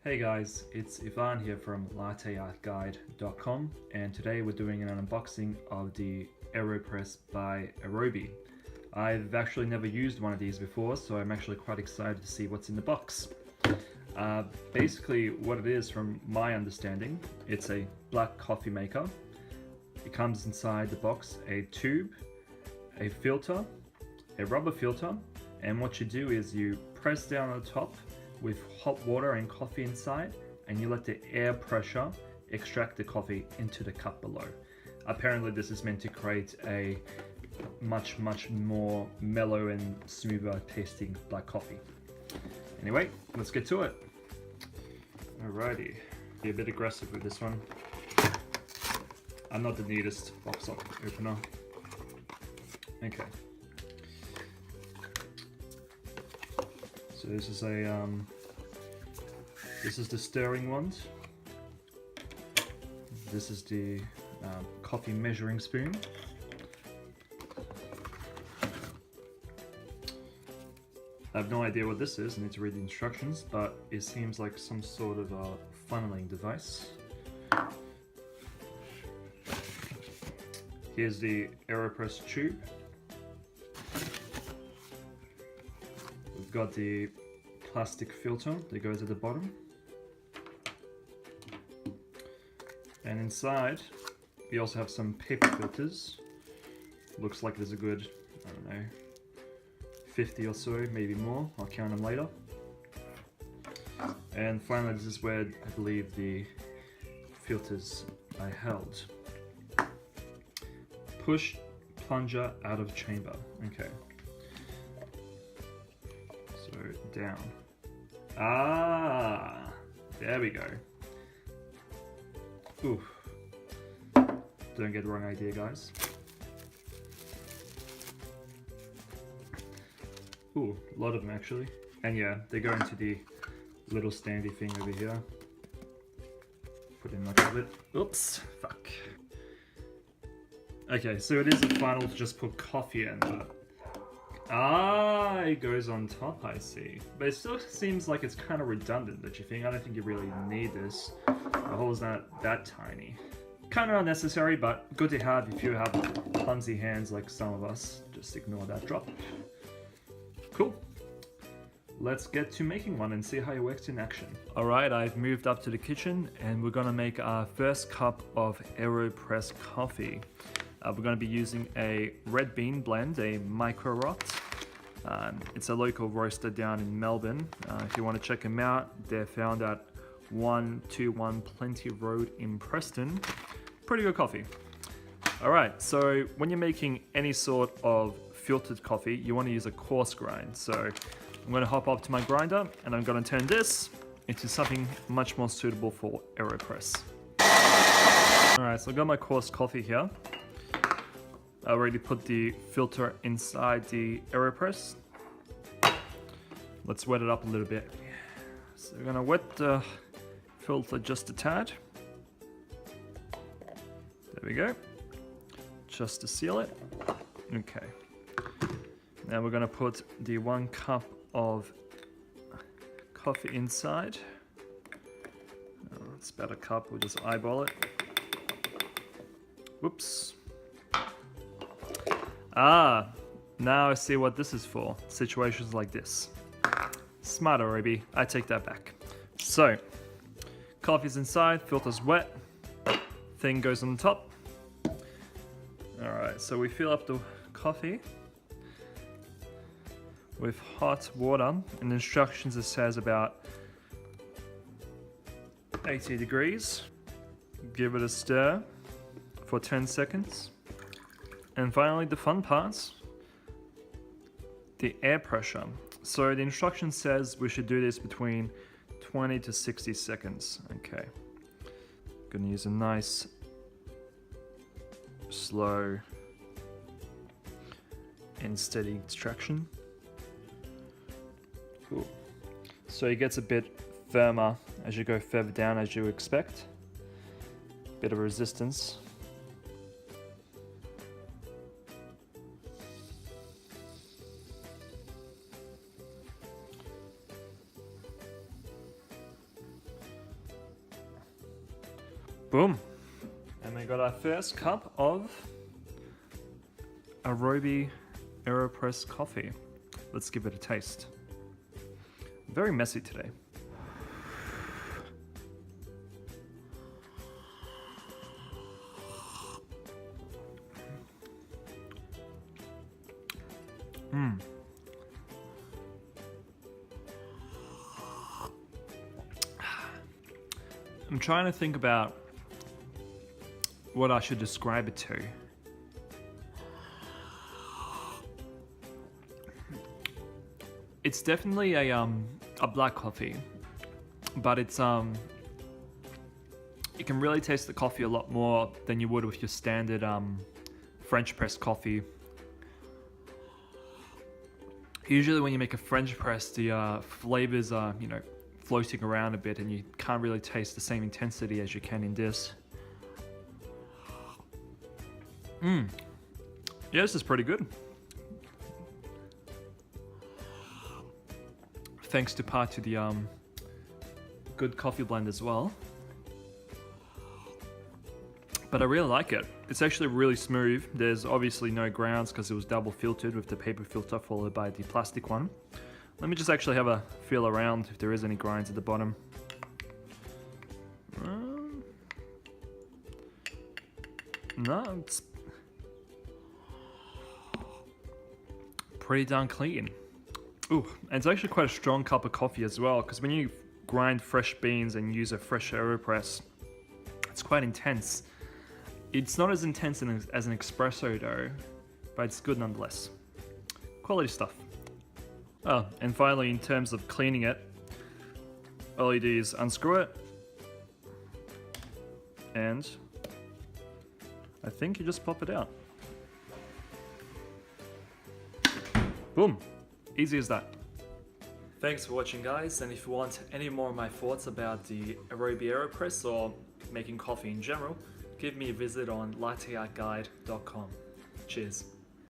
Hey guys, it's Ivan here from latteartguide.com, and today we're doing an unboxing of the Aeropress by Aerobie. I've actually never used one of these before, so I'm actually quite excited to see what's in the box. Basically what it is, from my understanding, it's a black coffee maker. It comes inside the box a tube, a filter, a rubber filter, and what you do is you press down on the top with hot water and coffee inside, and you let the air pressure extract the coffee into the cup below. Apparently this is meant to create a much more mellow and smoother tasting black coffee. Anyway, let's get to it. Alrighty, be a bit aggressive with this one. I'm not the neatest box opener. Okay. So this is the stirring wand. This is the coffee measuring spoon. I have no idea what this is, I need to read the instructions, but it seems like some sort of a funneling device. Here's the Aeropress tube. We've got the plastic filter that goes at the bottom. And inside, we also have some paper filters. Looks like there's a good, I don't know, 50 or so, maybe more. I'll count them later. And finally, this is where I believe the filters are held. Push plunger out of chamber. Okay. So down. Ah, there we go. Ooh. Don't get the wrong idea, guys. Ooh, a lot of them actually. And yeah, they go into the little standy thing over here. Put in much of it. Oops, fuck. Okay, so it is a funnel to just put coffee in, but it goes on top, I see. But it still seems like it's kind of redundant, don't you think? I don't think you really need this. The hole's not that tiny. Kind of unnecessary, but good to have if you have clumsy hands like some of us. Just ignore that drop. Cool. Let's get to making one and see how it works in action. Alright, I've moved up to the kitchen and we're gonna make our first cup of Aeropress coffee. We're going to be using a red bean blend, a micro rot. It's a local roaster down in Melbourne. If you want to check them out, they're found at 121 Plenty Road in Preston. Pretty good coffee. Alright, so when you're making any sort of filtered coffee, you want to use a coarse grind. So I'm going to hop up to my grinder and I'm going to turn this into something much more suitable for Aeropress. Alright, so I've got my coarse coffee here. I already put the filter inside the Aeropress. Let's wet it up a little bit. So we're gonna wet the filter just a tad. There we go. Just to seal it. Okay. Now we're gonna put the 1 cup of coffee inside. It's about a cup, we'll just eyeball it. Whoops. Now I see what this is for. Situations like this. Smart, Aerobie. I take that back. So, coffee's inside, filter's wet, thing goes on the top. Alright, so we fill up the coffee with hot water, and the instructions it says about 80 degrees. Give it a stir for 10 seconds. And finally, the fun parts, the air pressure. So the instruction says we should do this between 20 to 60 seconds. Okay. Gonna use a nice, slow and steady extraction. Cool. So it gets a bit firmer as you go further down, as you expect. Bit of resistance. Boom. And we got our first cup of Aerobie Aeropress coffee. Let's give it a taste. Very messy today. I'm trying to think about what I should describe it to. It's definitely a black coffee, but it's you can really taste the coffee a lot more than you would with your standard French press coffee. Usually when you make a French press, the flavors are, you know, floating around a bit and you can't really taste the same intensity as you can in this. Yeah, this is pretty good. Thanks to part to the good coffee blend as well. But I really like it. It's actually really smooth. There's obviously no grounds because it was double filtered with the paper filter followed by the plastic one. Let me just actually have a feel around if there is any grinds at the bottom. No, it's pretty darn clean. Ooh, and it's actually quite a strong cup of coffee as well, because when you grind fresh beans and use a fresh Aeropress, it's quite intense. It's not as intense as an espresso though, but it's good nonetheless. Quality stuff. Oh, and finally, in terms of cleaning it, all you do is unscrew it, and I think you just pop it out. Boom. Easy as that. Thanks for watching, guys, and if you want any more of my thoughts about the Aerobie Aeropress or making coffee in general, give me a visit on latteartguide.com. Cheers.